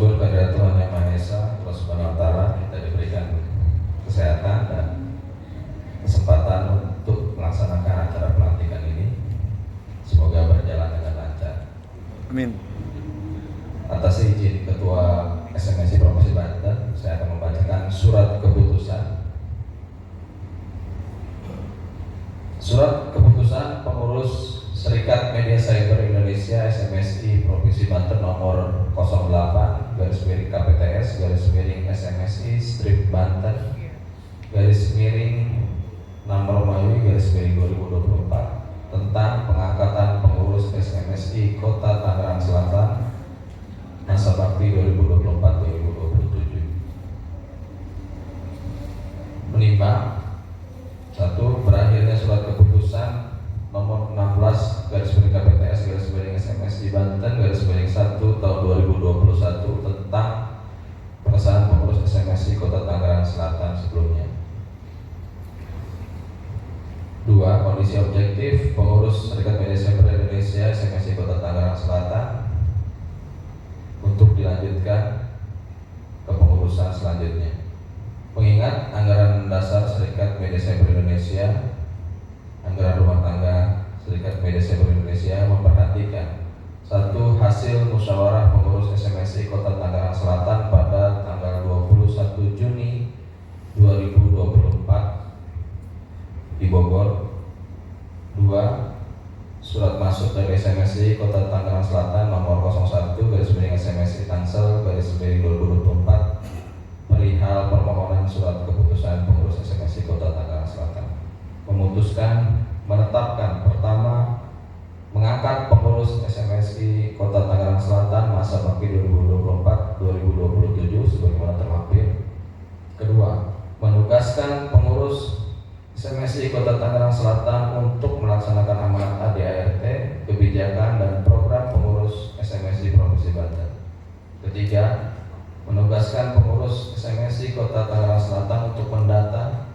bersyukur kepada Tuhan Yang Maha Esa, Allah Subhanahu wa Ta'ala, kita diberikan kesehatan dan kesempatan untuk melaksanakan acara pelantikan ini. Semoga berjalan dengan lancar. Amin. Atas izin Ketua SMSI Provinsi Banten, saya akan membacakan surat keputusan. Surat keputusan pengurus Serikat Media Cyber Indonesia SMSI Provinsi Banten nomor 08-KPTS-SMSI Banten _6/2024 tentang pengangkatan pengurus SMSI Kota Tangerang Selatan masa bakti 2024-2027. Menimbang 1. Berakhirnya surat keputusan nomor 16/KPTS-SMSI Banten _1 tahun 2021 tentang pengesahan pengurus SMSI Kota Tangerang Selatan sebelumnya. 2. Kondisi objektif pengurus Serikat Media Cyber Indonesia SMSI Kota Tangerang Selatan untuk dilanjutkan ke pengurusan selanjutnya. Mengingat anggaran dasar Serikat Media Cyber Indonesia, anggaran rumah tangga Serikat Media Cyber Indonesia memperhatikan 1. Hasil musyawarah pengurus SMSI Kota Tangerang Selatan pada tanggal 21 Juni 2024 di Bogor. 2. Surat masuk dari SMSI Kota Tangerang Selatan nomor 01/SMSI Tangsel _2024 perihal permohonan surat keputusan pengurus SMSI Kota Tangerang Selatan memutuskan menetapkan pertama mengangkat pengurus SMSI Kota Tangerang Selatan masa bakti 2024-2027 sebagaimana termampir. Kedua, menugaskan pengurus SMSI Kota Tangerang Selatan untuk melaksanakan amanat ADART, kebijakan dan program pengurus SMSI Provinsi Banten. Ketiga, menugaskan pengurus SMSI Kota Tangerang Selatan untuk mendata,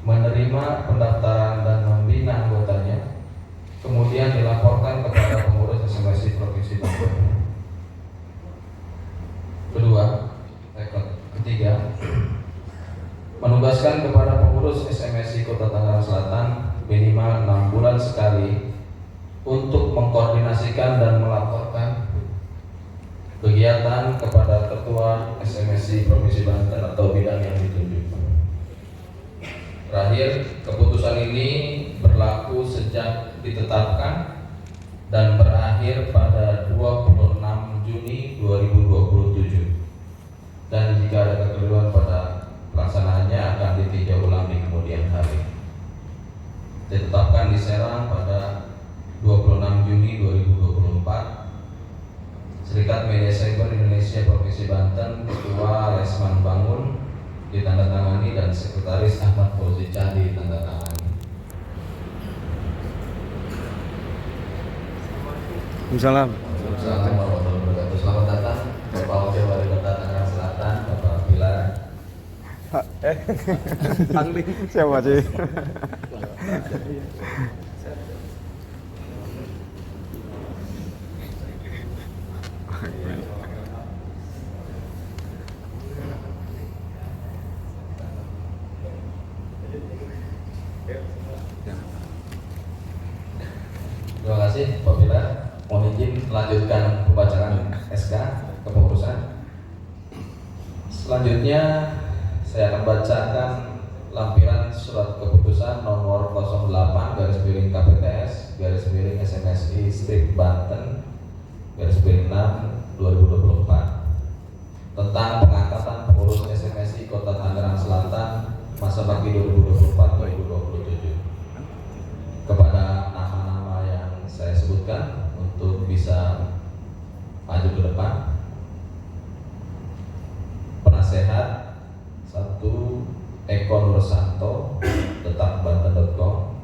menerima pendaftaran dan membina anggotanya, kemudian dilaporkan kepada pengurus SMSI Provinsi Banten. Ketiga, menugaskan kepada pengurus SMSI Kota Tangerang Selatan minimal 6 bulan sekali untuk mengkoordinasikan dan melaporkan kegiatan kepada Ketua SMSI Provinsi Banten atau bidang yang ditunjuk. Terakhir, keputusan ini berlaku sejak ditetapkan dan berakhir pada 26 Juni 2027. Dan jika ada kekeliruan pada pelaksanaannya akan ditinjau ulang di kemudian hari. Ditetapkan di Serang pada 26 Juni 2024. Serikat Media Cyber Indonesia Provinsi Banten Ketua Lesman Bangun ditandatangani dan Sekretaris Ahmad Fauzi Cahdi ditandatangani. Assalamualaikum. Assalamualaikum warahmatullahi wabarakatuh. Selamat datang Bapak Wakil Wali Kota Tangerang Selatan, Bapak Pilar. Angling siapa sih? Terima kasih Pak Pilar. Mohon izin melanjutkan pembacaan SK kepengurusan. Selanjutnya saya akan bacakan lampiran surat keputusan nomor 08-KPTS-SMSI Banten _6/2024 tentang pengangkatan pengurus SMSI Kota Tangerang Selatan masa bakti 2024-2027 kepada nama-nama yang saya sebutkan untuk bisa maju ke depan. Penasehat 1. Eko Nursanto tetap banten.com.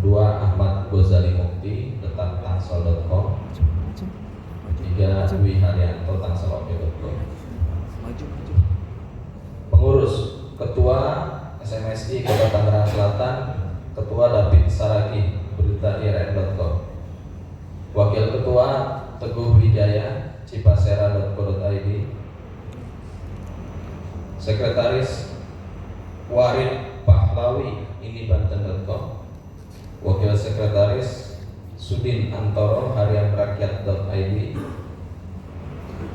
2. Ahmad Gozali Mukti tetap tangsel.com. 3. Dwi Haryanto tangseloke.com. Pengurus Ketua SMSI Kota Tangerang Selatan Ketua David Saragi berita IRN.com. Wakil Ketua Teguh Wijaya cipasera.co.id. Sekretaris Warid Pahlawi inibanten.com. Wakil Sekretaris Sudin Antoro harianrakyat.id.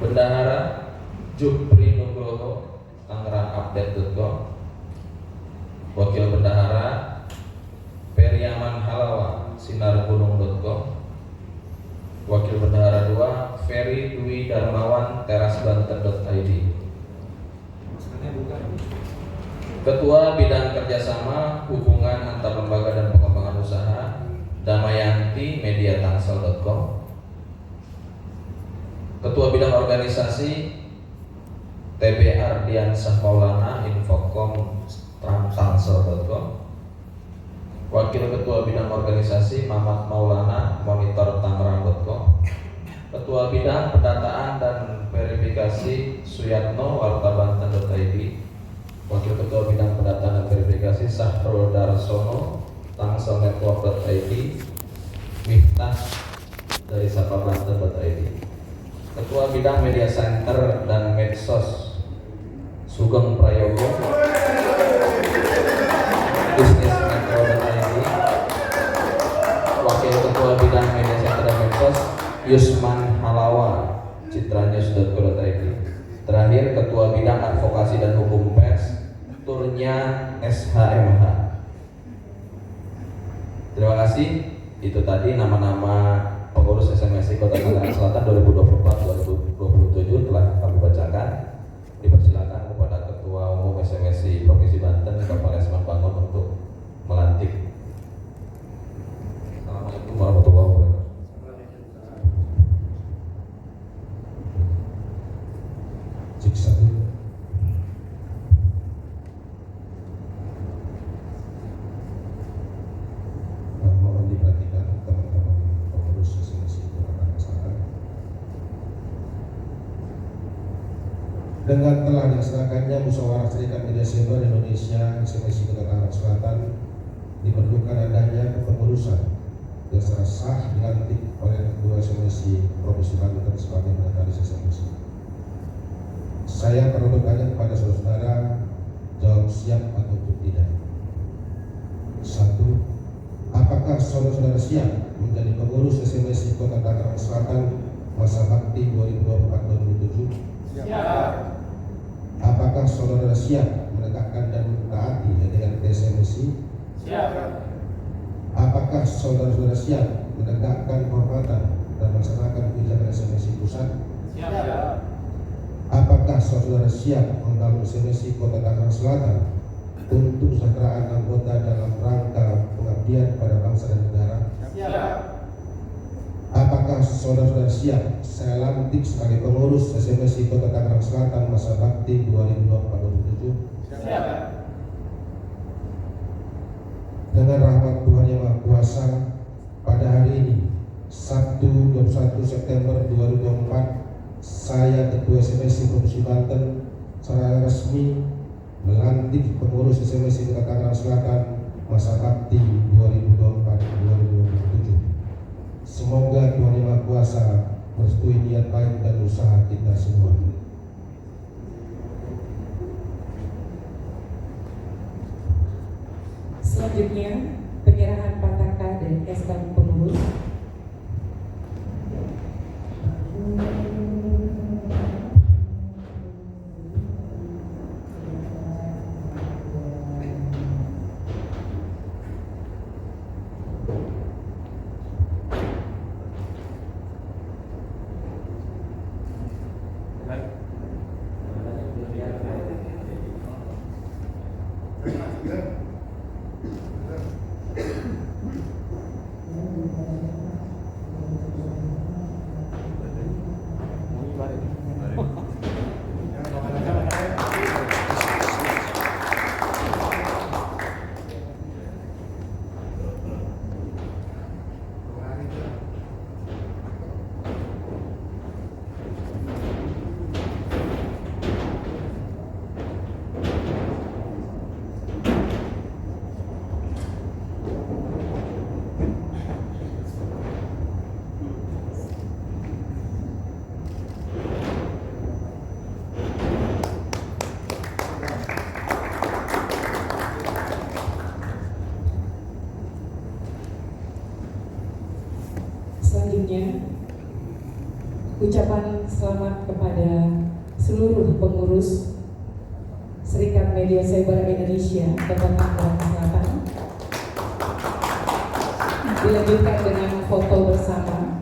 Bendahara Jupri Nugroho tangerangupdate.com. Wakil Bendahara Periaman Halawa sinargunung.com. Wakil Bendahara 2 Ferry Dwi Darmawan terasbanten.id. Ketua Bidang Kerjasama Hubungan Antar Lembaga dan Pengembangan Usaha Damayanti mediatangsel.com. Ketua Bidang Organisasi TB Ardiansah Maulana Infocom tangsel.com. Wakil Ketua Bidang Organisasi Mamat Maulana Monitor Tangerang.com. Ketua Bidang Pendataan dan Verifikasi Suyatno wartabanten.id. Wakil Ketua Bidang Pendataan dan Verifikasi Sahrul Darsono tangselnetwork.id. Miftah dari sapabanten.id. Ketua Bidang Media Center dan Medsos Sugeng Prayogo bisnismetro.id. Wakil Ketua Bidang Media Center dan Medsos Yusman Halawa citranews.co.id. Terakhir Ketua Bidang Advokasi dan Hukum Pers Turnya SHMH. Terima kasih. Itu tadi nama-nama pengurus SMSI Kota Tangerang Selatan 2024-2027 telah kami bacakan. Dipersilakan kepada Ketua Umum SMSI Provinsi Banten Bapak Lesman Bangun untuk melantik. Assalamualaikum warahmatullahi wabarakatuh. Cek satu. Mohon diperhatikan teman-teman pengurus SMSI Kota Tangerang Selatan. Dengan telah dilaksanakannya musyawarah serikat Desember Indonesia SMSI Kota Tangerang Selatan, diperlukan adanya kepengurusan yang secara sah dilantik oleh Ketua SMSI Provinsi Banten sebagai sekretaris SMSI. Saya perlu bertanya kepada saudara-saudara, jawab siap atau tidak. 1. Apakah saudara-saudara siap menjadi pengurus SMSI Kota Tangerang Selatan masa bakti 2024-2027? Siap. Apakah saudara siap menegakkan dan mentaati etika SMSI? Siap. Apakah saudara-saudara siap menegakkan kehormatan dan melaksanakan kebijakan SMSI pusat? Siap. Apakah saudara siap membangun SMSI Kota Tangerang Selatan untuk kesejahteraan anggota dalam rangka pengabdian pada bangsa dan negara? Siap. Apakah saudara-saudara siap saya lantik sebagai pengurus SMSI Kota Tangerang Selatan masa bakti 2024-2027? Siap. Dengan rahmat Tuhan Yang Maha Kuasa, pada hari ini Sabtu 21 September 2024, saya Ketua SMSI Provinsi Banten secara resmi melantik pengurus SMSI Kota Tangerang Selatan masa bakti 2024-2027. Semoga Tuhan Yang Maha Kuasa merestui niat baik dan usaha kita semua. Selanjutnya, penyerahan pataka dan SK pengurus. Selanjutnya, ucapan selamat kepada seluruh pengurus Serikat Media Cyber Indonesia Kota Tangerang Selatan. Dilanjutkan dengan foto bersama.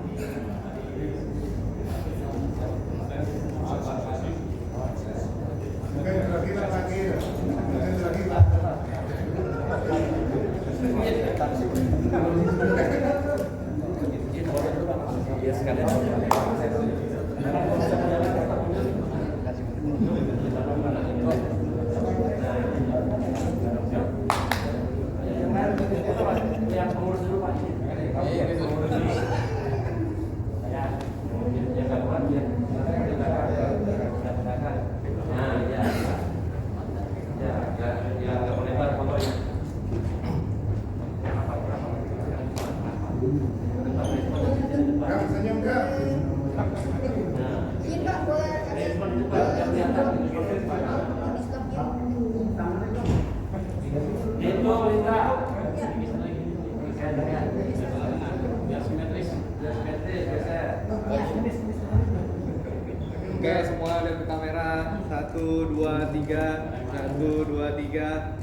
Yang pengurus dulu Pak. Itu Linda. Biar simetris, biasa. Oke, semua lihat ke kamera. 1, 2, 3. 1, 2, 3.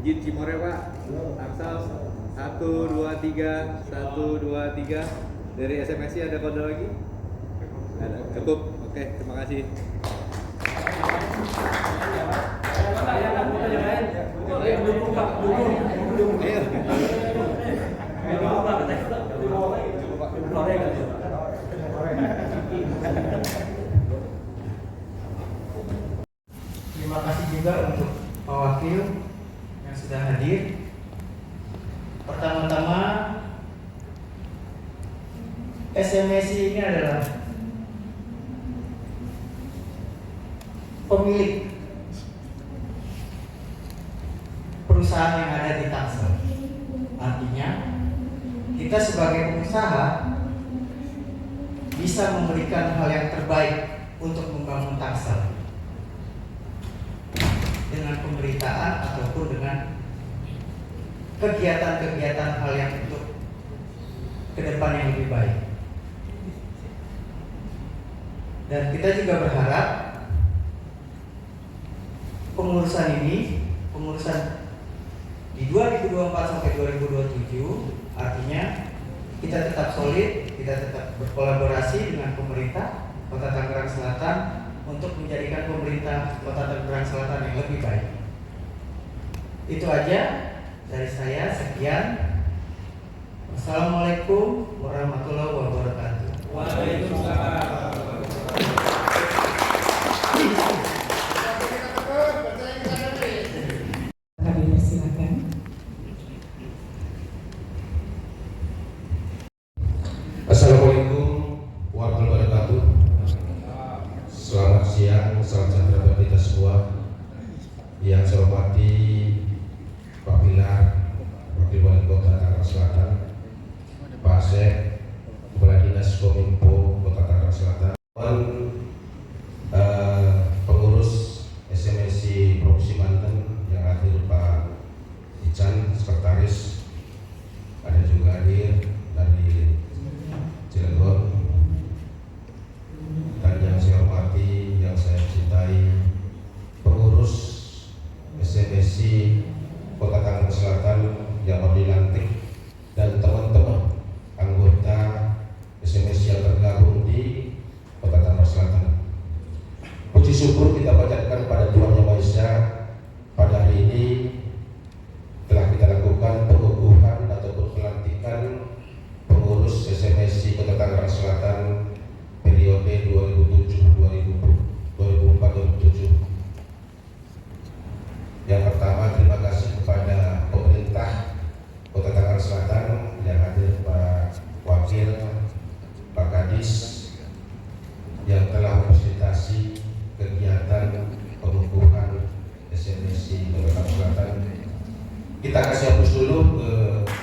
Izin Cimore, Pak. Aksal. 1, 2, 3. 1, 2, 3. Dari SMSI ada kode lagi? Ada. Cukup. Oke, terima kasih. Dukung Pak, dukung. Ayo. Terima kasih juga untuk Pak Wakil yang sudah hadir. Pertama-tama, SMSI ini adalah pemilik perusahaan yang ada di Tangsel. Artinya, kita sebagai pengusaha bisa memberikan hal yang terbaik untuk membangun Tangsel dengan pemberitaan ataupun dengan kegiatan-kegiatan hal yang untuk ke depan yang lebih baik. Dan kita juga berharap pengurusan di 2024 sampai 2027, artinya kita tetap solid, kita tetap berkolaborasi dengan pemerintah Kota Tangerang Selatan untuk menjadikan pemerintah Kota Tangerang Selatan yang lebih baik. Itu aja dari saya, sekian. Wassalamualaikum warahmatullahi wabarakatuh. Waalaikumsalam. Kami persilakan. Assalamualaikum warahmatullahi wabarakatuh. Selamat siang, salam sejahtera bagi kita semua. Yang saya hormati Pak Pilar, Wakil Wali Kota Tangerang Selatan, Pak Asep, Kepala Dinas Kominfo Kota Tangerang Selatan, pengurus SMSI Provinsi Banten yang hadir, Pak Ican, Sekretaris, ada juga hadir dari Cilegon, dan yang saya hormati, yang saya cintai, pengurus SMSI Kota Tangerang Selatan yang baru dilantik, dan teman-teman anggota SMSI yang tergabung di Kota Tangerang Selatan. Puji syukur kita panjatkan pada Tuhan Yang Maha Esa, pada hari ini telah kita lakukan pengukuhan ataupun pelantikan pengurus SMSI Kota Tangerang Selatan periode 2004-2007. Yang pertama, terima kasih kepada pemerintah Kota Tangerang Selatan yang hadir, Pak Wakil, Pak Kadis, yang telah memfasilitasi kegiatan pengukuhan SMSI Kota Tangerang Selatan. Kita kasih hapus dulu ke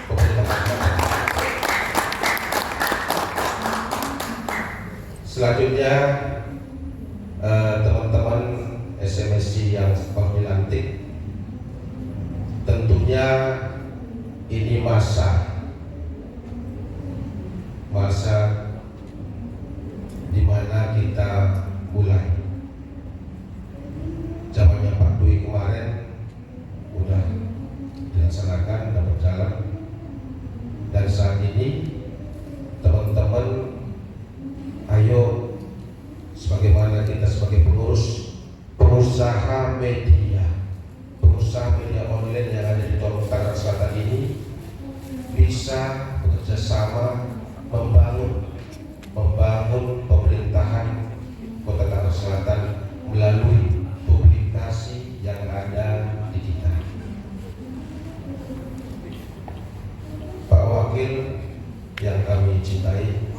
pemerintah. Selanjutnya, teman-teman SMSI yang baru dilantik, tentunya ini masa masa di mana kita mulai. Zamannya Pak Dwi kemarin udah dilaksanakan dan berjalan, dan saat ini teman-teman ayo sebagaimana kita sebagai pengusaha media online yang ada di Tangerang Selatan ini bisa bekerja sama membangun pemerintahan Kota Tangerang Selatan melalui publikasi yang ada di kita. Pak Wakil yang kami cintai,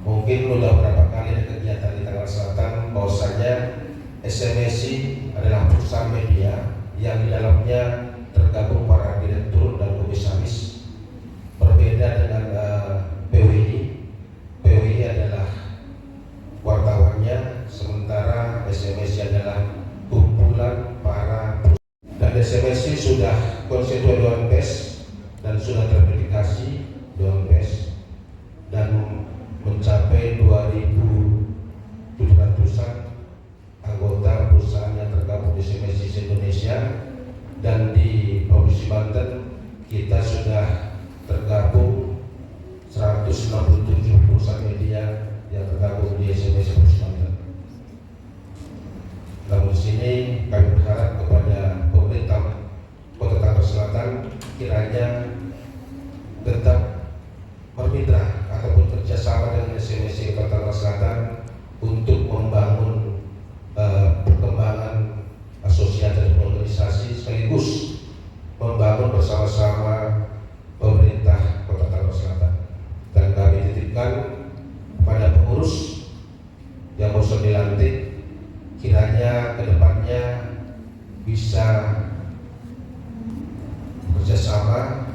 mungkin sudah berapa kali ada kegiatan di Tangerang Selatan bahwasanya SMSI adalah perusahaan media yang di dalamnya tergabung para direktur dan komisaris. Berbeda dengan PWI adalah wartawannya, sementara SMSI adalah kumpulan para perusahaan. Dan SMSI sudah konstituen Dewan Pers dan sudah terverifikasi Dewan Pers dan mencapai 2.700-an anggota perusahaan yang tergabung di SMSI Indonesia, dan di Provinsi Banten kita sudah tergabung 167 perusahaan media yang tergabung di SMSI Provinsi Banten. Namun di sini kami berharap kepada pemerintah Kota Tangerang Selatan kiranya tetap bermitra ataupun kerjasama dengan SMSI Kota Tangerang Selatan untuk membangun perkembangan asosiasi dan organisasi, sekaligus membangun bersama-sama pemerintah Kota Tangerang Selatan. Dan kami titipkan pada pengurus yang baru dilantik, kiranya kedepannya bisa bekerjasama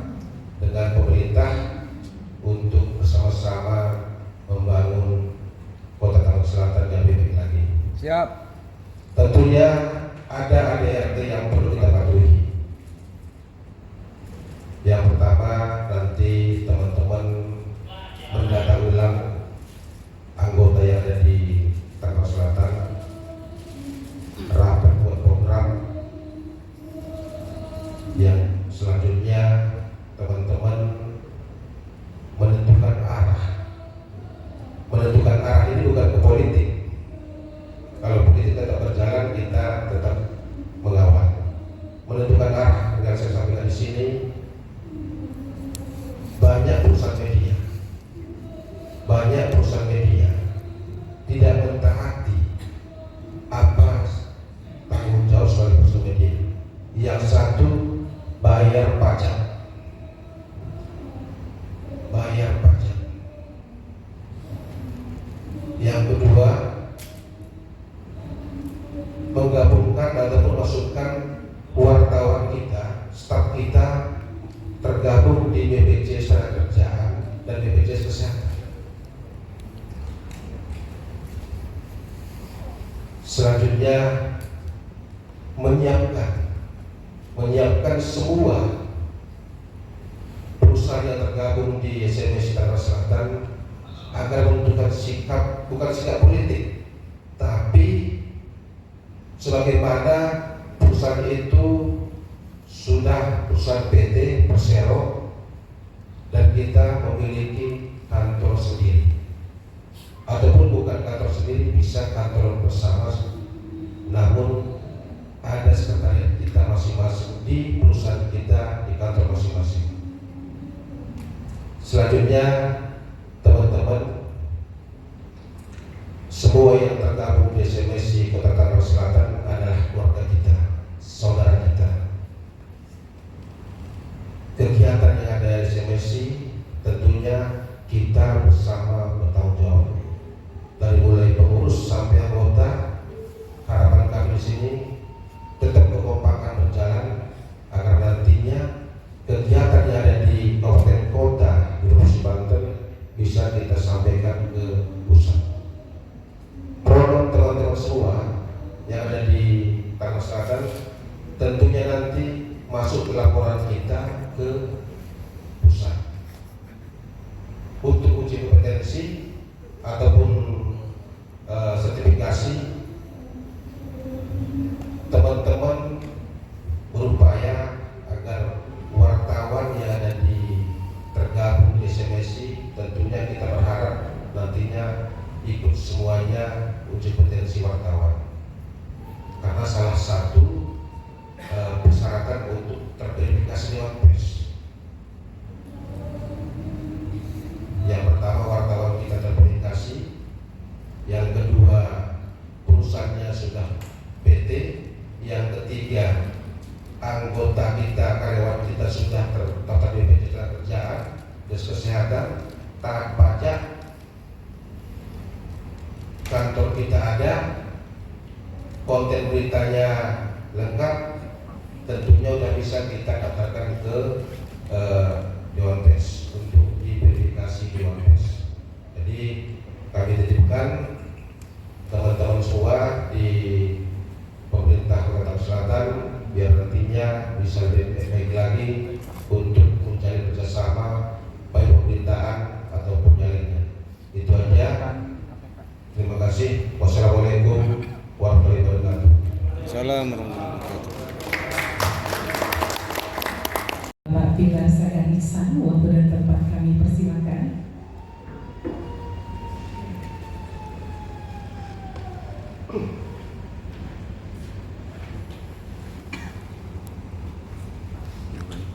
dengan pemerintah untuk bersama-sama membangun Kota Tangerang Selatan yang lebih baik lagi. Siap. Tentunya ada ADRT yang perlu kita patuhi. Yang pertama, nanti teman-teman mendata ulang anggota yang ada di Tangerang Selatan, rapat buat program. Yang selanjutnya teman-teman menentukan arah. Menentukan arah ini bukan ke politik. Kalau politik tetap berjalan, kita tetap mengawal. Menentukan arah, yang saya sampaikan di sini, banyak perusahaan media tidak mentaati apa tanggung jawab sebagai perusahaan media. Yang satu, bayar pajak. Yang kedua, menggabungkan ataupun masukkan wartawan kita, staf kita tergabung di BPJS Ketenagakerjaan dan BPJS Kesehatan. Selanjutnya, menyiapkan semua perusahaan yang tergabung di SMSI Tangerang Selatan agar menentukan sikap, bukan sikap politik, tapi sebagaimana perusahaan itu sudah perusahaan PT Persero dan kita memiliki kantor sendiri, ataupun bukan kantor sendiri, bisa kantor bersama, namun ada sekretariat kita masing-masing di perusahaan kita, di kantor masing-masing. Selanjutnya, teman-teman semua yang tergabung di SMSI Kota Tangerang Selatan adalah keluarga kita, saudara kita. Kegiatan yang ada di SMSI tentunya kita bersama bertanggung jawab, dari mulai pengurus sampai anggota. Harapan kami di sini tetap kekompakan berjalan agar nantinya kegiatan yang ada di kabupaten kota di Provinsi Banten bisa kita sampaikan ke pusat. Program teman-teman semua yang ada di Tangerang Selatan tentunya nanti masuk ke laporan kita ke pusat untuk uji seleksi ataupun sertifikasi, teman-teman berupaya agar wartawan yang ada di tergabung di SMSI, tentunya kita berharap nantinya ikut semuanya uji potensi wartawan, karena salah satu persyaratan untuk terverifikasi Dewan Pers. Yang pertama, wartawan kita terverifikasi. Yang kedua, perusahaannya sudah PT. Yang ketiga, anggota kita, karyawan kita sudah terdaftar di BPJS Ketenagakerjaan, Dinas Kesehatan, taat pajak, kantor kita ada, konten beritanya lengkap, tentunya sudah bisa kita daftarkan ke Dewan Pers untuk diverifikasi Dewan Pers. Jadi kami titipkan teman-teman semua di pemerintah Kota Tangerang Selatan biar nantinya bisa lebih baik lagi untuk mencari kerjasama baik pemerintahan ataupun yang lainnya. Itu aja. Terima kasih. Wassalamualaikum warahmatullahi wabarakatuh. Assalamualaikum warahmatullahi wabarakatuh. Pak Pilar Sadar Ihsan, waktu dan tempat kami persilakan.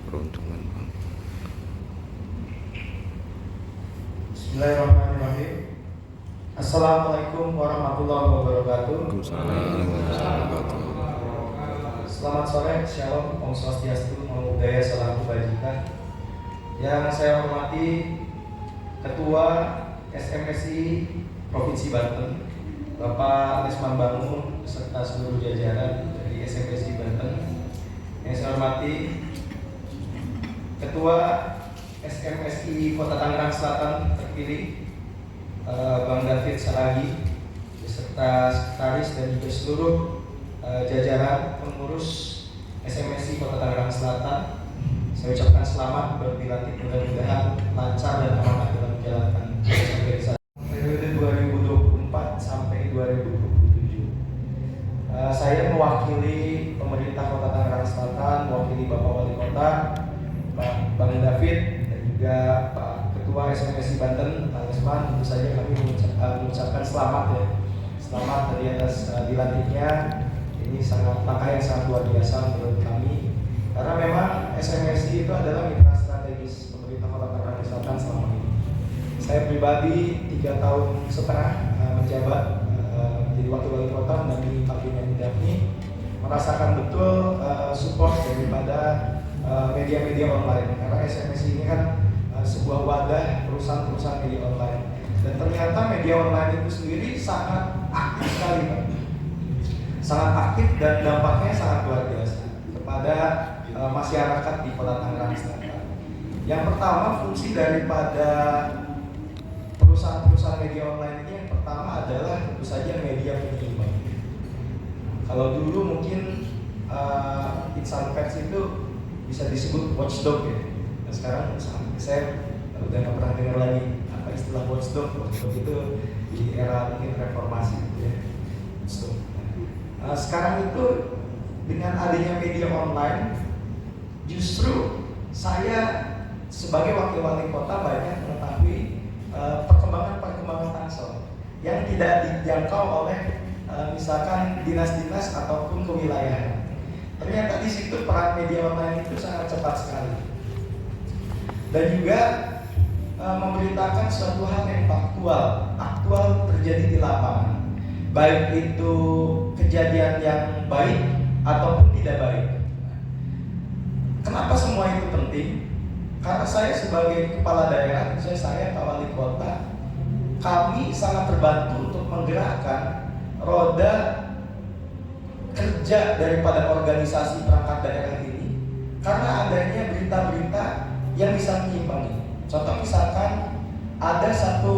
Peruntungan Bang. Bismillahirrahmanirrahim. Assalamualaikum warahmatullahi wabarakatuh. Selamat sore, Shalom, Om Swastiastu, Namo Buddhaya, Salam Kebajikan. Yang saya hormati Ketua SMSI Provinsi Banten, Bapak Lesman Bangun beserta seluruh jajaran dari SMSI Banten. Yang saya hormati Ketua SMSI Kota Tangerang Selatan terpilih, Bang David Saragi beserta sekretaris dan juga seluruh jajaran pengurus SMSI Kota Tangerang Selatan. Saya ucapkan selamat berdilantik, mudah-mudahan lancar dan amanah dalam menjalankan periode 2024 sampai 2027. Saya mewakili pemerintah Kota Tangerang Selatan, mewakili Bapak Wali Kota, Bang David, dan juga Pak Ketua SMSI Banten, Pak Lesman. Tentu saja kami mengucapkan selamat ya, selamat dari atas dilantiknya. Ini sangat langkah yang sangat luar biasa menurut kami, karena memang SMSI itu adalah mitra strategis pemerintah Kota Tangerang Selatan selama ini. Saya pribadi 3 tahun setengah menjabat menjadi wakil wali kota dan di Pak Daphne, merasakan betul support daripada media-media online, karena SMSI ini kan sebuah wadah perusahaan-perusahaan media online, dan ternyata media online itu sendiri sangat aktif sekali, Pak. Sangat aktif dan dampaknya sangat luar biasa kepada masyarakat di Kota Tangerang Selatan. Yang pertama, fungsi daripada perusahaan-perusahaan media online ini yang pertama adalah tentu saja media penyeimbang. Kalau dulu mungkin insan pers itu bisa disebut watchdog ya. Nah, sekarang saya udah nggak pernah dengar lagi apa istilah watchdog. Watchdog itu di era mungkin reformasi gitu ya. Watchdog. Sekarang itu dengan adanya media online, justru saya sebagai wakil wali kota banyak mengetahui perkembangan-perkembangan Tangsel yang tidak dijangkau oleh misalkan dinas-dinas ataupun kewilayahan. Ternyata di situ peran media online itu sangat cepat sekali, dan juga memberitakan suatu hal yang aktual terjadi di lapangan, baik itu kejadian yang baik ataupun tidak baik. Kenapa semua itu penting? Karena saya sebagai kepala daerah, saya Pak Wali Kota, kami sangat terbantu untuk menggerakkan roda kerja daripada organisasi perangkat daerah ini, karena adanya berita-berita yang bisa menyimpang. Contoh misalkan ada satu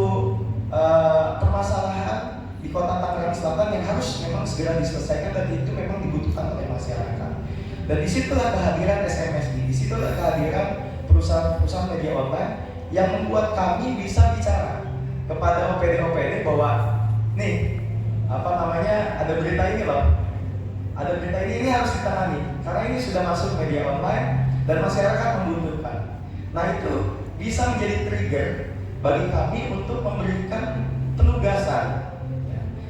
permasalahan di Kota Tangerang Selatan yang harus memang segera diselesaikan, dan itu memang dibutuhkan oleh masyarakat. Dan disitulah kehadiran SMSI, disitulah kehadiran perusahaan media online yang membuat kami bisa bicara kepada OPD bahwa nih ada berita ini loh, ada berita ini harus ditangani karena ini sudah masuk media online dan masyarakat membutuhkan. Nah itu bisa menjadi trigger bagi kami untuk memberikan penugasan.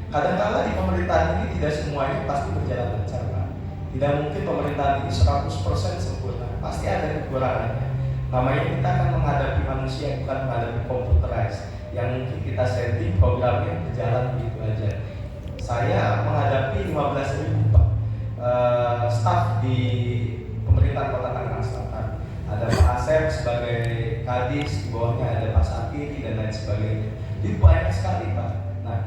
Kadang-kala di pemerintahan ini tidak semuanya pasti berjalan lancar, Pak. Tidak mungkin pemerintahan ini 100% sempurna, pasti ada kekurangannya. Namanya kita akan menghadapi manusia, bukan menghadapi computerized yang mungkin kita setting programnya berjalan begitu aja. Saya menghadapi 15.000 staf di pemerintahan Kota Tangerang Selatan. Ada Pak Asep sebagai Kadis, di bawahnya ada Pak Sakiri dan lain sebagainya. Jadi banyak sekali, Pak. Nah,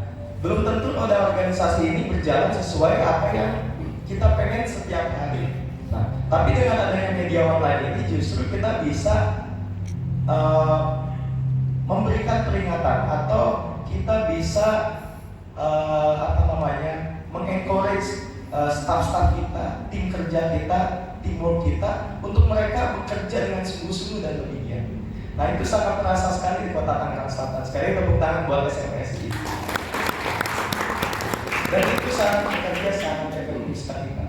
belum tentu roda organisasi ini berjalan sesuai apa yang kita pengen setiap hari. Nah, tapi dengan adanya media online ini justru kita bisa memberikan peringatan atau kita bisa mengencourage staff-staff kita, tim kerja kita, teamwork kita untuk mereka bekerja dengan sungguh-sungguh dan lebih giat. Nah itu sangat terasa sekali di Kota Tangerang Selatan. Sekali tepuk tangan buat SMSI. Dan itu sangat bekerja sangat efektif sekali, Pak.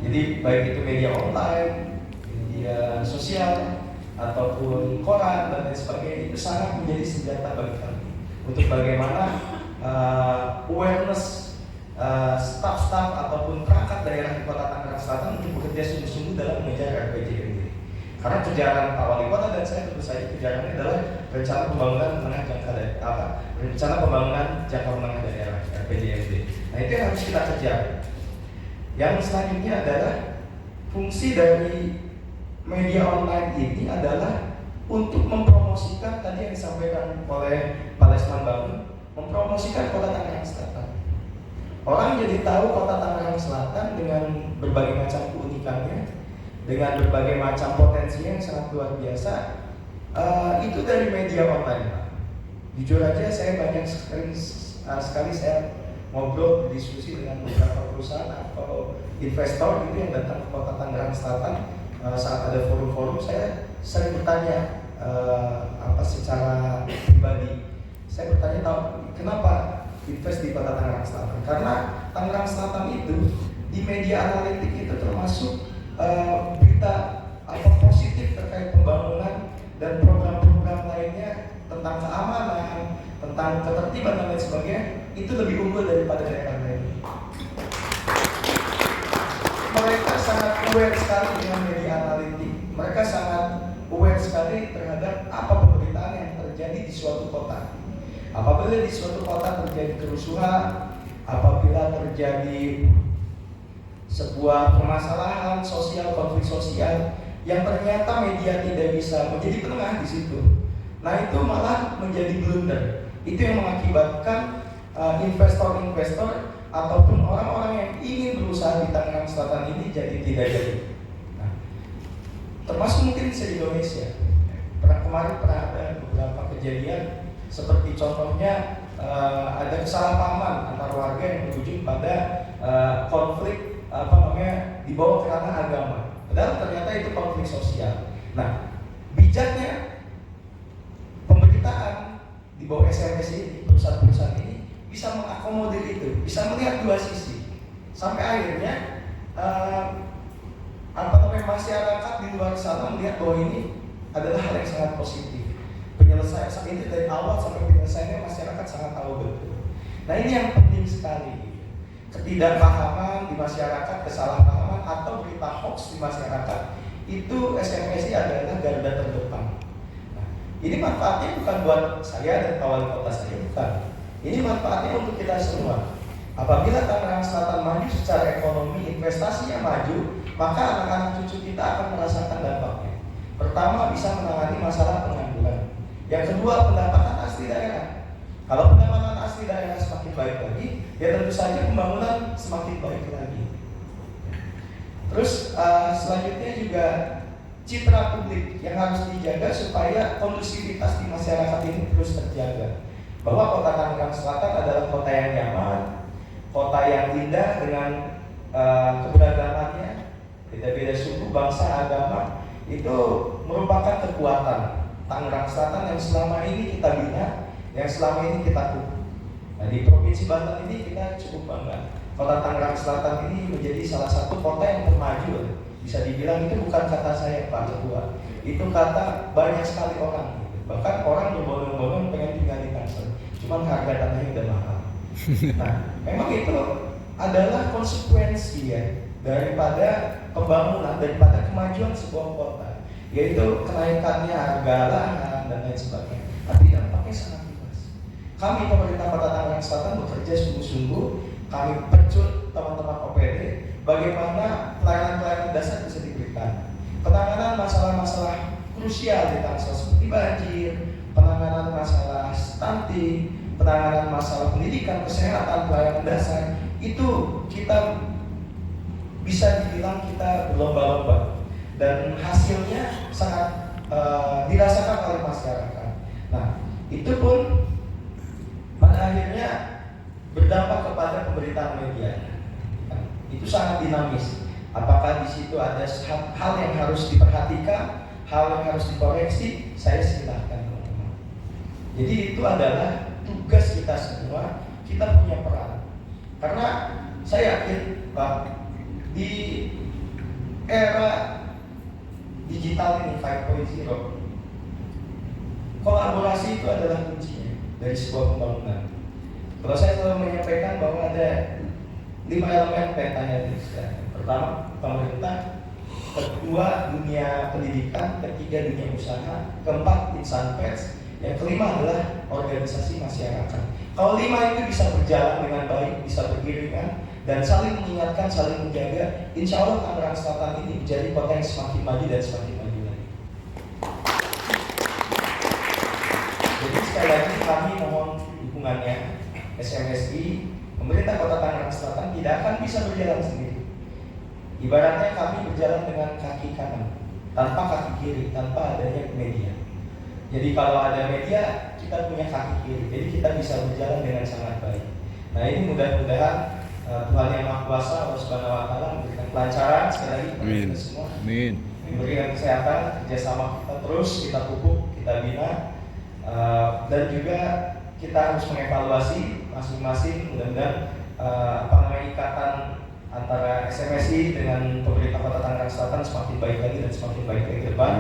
Jadi baik itu media online, media sosial, ataupun koran dan lain sebagainya, itu sangat menjadi senjata bagi kami untuk bagaimana awareness staff-staff ataupun perangkat daerah di Kota Tangerang Selatan untuk bekerja sungguh-sungguh dalam mengejar RPJMD. Karena kejaran Pak Wali Kota dan saya tentu saja kejarannya adalah rencana pembangunan menengah rencana pembangunan jangka menengah daerah RPJMD. Nah itu yang harus kita kejar. Yang selanjutnya adalah fungsi dari media online ini adalah untuk mempromosikan tadi yang disampaikan oleh Pak Lesman Bangun, mempromosikan Kota Tangerang Selatan. Orang jadi tahu Kota Tangerang Selatan dengan berbagai macam keunikannya, dengan berbagai macam potensinya yang sangat luar biasa. Itu dari media online, Pak. Jujur aja saya banyak sekali saya ngobrol diskusi dengan beberapa perusahaan atau investor gitu yang datang ke Kota Tangerang Selatan. Saat ada forum-forum saya sering bertanya secara pribadi. Saya bertanya tahu kenapa invest di Kota Tangerang Selatan? Karena Tangerang Selatan itu di media analitik itu termasuk berita positif terkait pembangunan dan program-program lainnya tentang keamanan, tentang ketertiban dan lain sebagainya itu lebih unggul daripada daerah lain. Mereka sangat aware sekali dengan media analitik. Mereka sangat aware sekali terhadap apa pemberitaan yang terjadi di suatu kota. Apabila di suatu kota terjadi kerusuhan, apabila terjadi sebuah permasalahan sosial, konflik sosial yang ternyata media tidak bisa menjadi penengah di situ. Nah itu malah menjadi blunder. Itu yang mengakibatkan investor-investor ataupun orang-orang yang ingin berusaha di Tangerang Selatan ini jadi tidak jadi. Nah, termasuk mungkin di Indonesia. Kemarin pernah ada beberapa kejadian seperti contohnya ada kesalahpahaman antara warga yang berujung pada konflik dibawa ke ranah agama. Padahal ternyata itu konflik sosial. Nah, bijaknya pemberitaan di bawah SMS ini, perusahaan-perusahaan ini bisa mengakomodir itu, bisa melihat dua sisi, sampai akhirnya masyarakat di luar sana melihat bahwa ini adalah hal yang sangat positif. Penyelesaian ini dari awal sampai penyelesaiannya masyarakat sangat tahu betul. Nah ini yang penting sekali. Ketidakpahaman di masyarakat, kesalahpahaman atau berita hoax di masyarakat itu SMSI adalah garda terdepan. Nah, ini manfaatnya bukan buat saya dan kawan kota saya, bukan. Ini manfaatnya untuk kita semua. Apabila Tangerang Selatan maju secara ekonomi, investasinya maju, maka anak-anak cucu kita akan merasakan dampaknya. Pertama, bisa menangani masalah pengangguran. Yang kedua, pendapatan asli daerah. Kalau pendapatan asli daerah semakin baik lagi, ya tentu saja pembangunan semakin baik lagi. Terus selanjutnya juga citra publik yang harus dijaga supaya kondusivitas di masyarakat ini terus terjaga. Bahwa Kota Tangerang Selatan adalah kota yang nyaman, kota yang indah dengan keberagamannya, beda-beda suku, bangsa, agama, itu merupakan kekuatan Tangerang Selatan yang selama ini kita bina, yang selama ini kita pupuk. Nah, di Provinsi Banten ini kita cukup bangga. Kota Tangerang Selatan ini menjadi salah satu kota yang termaju. Bisa dibilang itu bukan kata saya Pak Ketua, itu kata banyak sekali orang. Bahkan orang berbondong-bondong pengen tinggal di Tangsel, cuman harga tanahnya udah mahal. Nah, memang itu adalah konsekuensi ya daripada pembangunan, daripada kemajuan sebuah kota, yaitu kenaikannya harga lahan dan lain sebagainya. Tapi dampaknya sangat luas. Kami pemerintah Kota Tangerang Selatan bekerja sungguh-sungguh. Kami pecut teman-teman OPD bagaimana pelayanan-pelayanan dasar bisa diberikan. Penanganan masalah-masalah krusial di Tangsel seperti banjir, penanganan masalah stunting, penanganan masalah pendidikan, kesehatan, pelayanan dasar, itu kita bisa dibilang kita berlomba-lomba dan hasilnya sangat dirasakan oleh masyarakat. Nah, itu pun pada akhirnya berdampak kepada pemberitaan media. Itu sangat dinamis. Apakah di situ ada hal yang harus diperhatikan, hal yang harus dikoreksi? Saya silahkan teman-teman. Jadi itu adalah tugas kita semua. Kita punya peran. Karena saya yakin Pak, di era digital ini 5.0, kolaborasi itu adalah kuncinya dari sebuah pembangunan. Kalau saya selalu menyampaikan bahwa ada 5 elemen petanya itu. Pertama, pemerintah. Kedua, dunia pendidikan. Ketiga, dunia usaha. Keempat, insan pers. Yang kelima adalah organisasi masyarakat. Kalau 5 itu bisa berjalan dengan baik, bisa beriringan dan saling mengingatkan, saling menjaga, insya Allah Tangerang Selatan ini menjadi kota yang semakin maju dan semakin maju lagi. Jadi sekali lagi kami mohon dukungannya. SMSI, pemerintah Kota Tangerang Selatan tidak akan bisa berjalan sendiri. Ibaratnya kami berjalan dengan kaki kanan, tanpa kaki kiri, tanpa adanya media. Jadi kalau ada media, kita punya kaki kiri, jadi kita bisa berjalan dengan sangat baik. Nah ini mudah-mudahan Tuhan Yang Maha Kuasa, Allah Subhanahu Wa Taala memberikan kelancaran sekali lagi kepada kita semua. Amin. Memberikan kesehatan, kerjasama kita terus kita pupuk, kita bina, dan juga kita harus mengevaluasi masing-masing. Mudah-mudahan ikatan antara SMSI dengan pemerintah Kota Tangerang Selatan semakin baik lagi dan semakin baik lagi ke depan,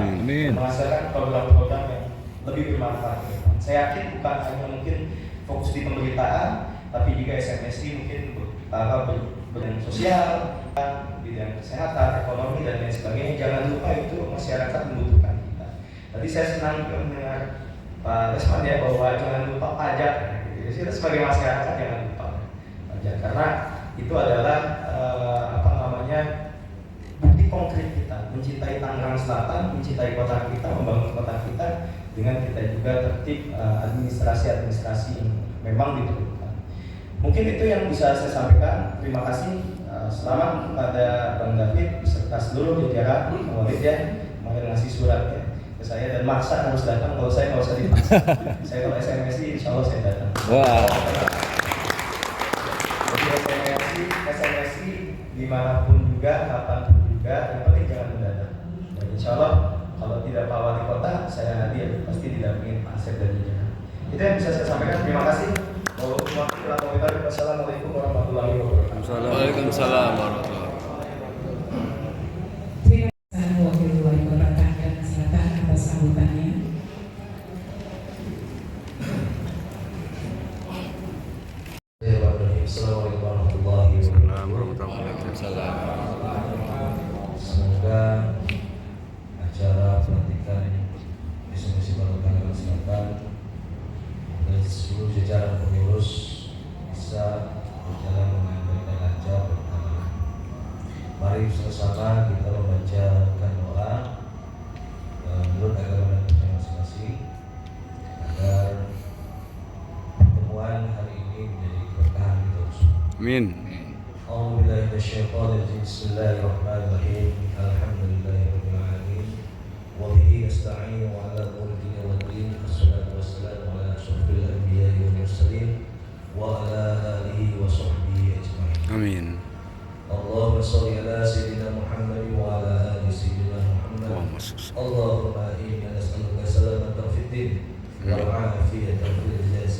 menghasilkan program-program yang lebih bermanfaat. Saya yakin bukan hanya mungkin fokus di pemberitaan, tapi juga SMSI mungkin bidang sosial, bidang kesehatan, ekonomi dan lain sebagainya. Jangan lupa itu masyarakat membutuhkan kita. Tadi saya senang juga mendengar Pak Lesman ya bahwa jangan lupa pajak. Jadi kita sebagai masyarakat jangan lupa pajak karena itu adalah bukti konkret kita mencintai Tangerang Selatan, mencintai kota kita, membangun kota kita dengan kita juga tertib administrasi yang memang diperlukan. Mungkin itu yang bisa saya sampaikan. Terima kasih. Selamat kepada Bang David beserta seluruh jajaran Walid ya, kemarin ngasih surat ya ke saya dan maksa harus datang. Kalau saya nggak usah dipaksa. Saya kalau SMSI insya Allah saya datang. Wah. Jadi SMSI dimanapun juga, kapanpun juga, yang penting jangan mendadak. Dan insya Allah kalau tidak Pak Wali Kota, saya hadir pasti didampingin Pak Asep dan jajaran. Itu yang bisa saya sampaikan. Terima kasih. Wassalamualaikum warahmatullahi wabarakatuh. Waalaikumsalam warahmatullahi wabarakatuh. Terima kasih Wakil Wali Kota Tangerang Selatan atas sambutannya. Assalamualaikum warahmatullahi Waalaikumsalam. Semoga acara pelantikan SMSI Kota Tangerang Selatan dan seluruh jajaran pengurus bisa berjalan dengan baik dan lancar. Mari bersama kita membacakan doa menurut agama dan percaya masing-masing agar pertemuan hari ini menjadi keberkahan kita semua. Amin. A'udzubillahi minasyaitonirrajim. Bismillahirrahmanirrahim. Alhamdulillahirabbil alamin. Wa bihi nasta'in wa 'ala umuri waddin. Wassalatu wassalamu ala asyrofil anbiya'i wal mursalin wa ala alihi wa sahbihi ajma'in. Amin. Allahumma shalli ala sayyidina Muhammad wa ala ali sayyidina Muhammad. Allahumma inna nas'aluka salamatan fid din wal 'afiyatan fil jasad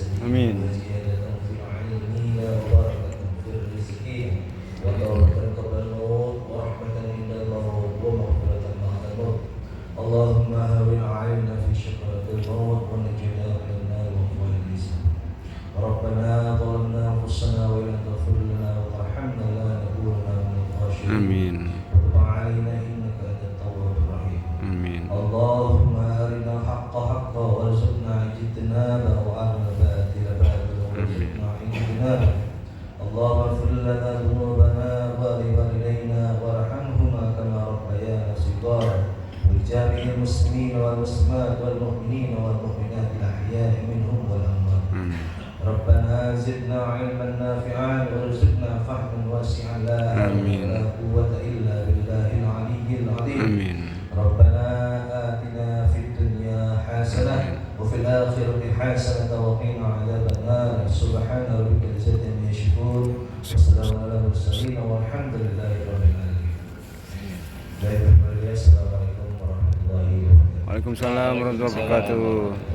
اجتنابه وأرنا الباطل باطلا وارزقنا اجتنابه اللهم اغفر لنا ذنوبنا ولوالدينا وارحمهما كما ربيانا صغارا ولجميع المسلمين والمسلمات والمؤمنين والمؤمنات الأحياء منهم والأموات ربنا زدنا علما نافعا وارزقنا فهما واسعا لا حول ولا قوة إلا بالله العلي العظيم ربنا آتنا في الدنيا حسنة وفي الآخرة حسنة وقنا عذاب النار سبحان ربك العزة عما يصفون والسلام على المرسلين والحمد لله رب العالمين. Assalamualaikum warahmatullahi wabarakatuh. Waalaikumsalam warahmatullahi wabarakatuh.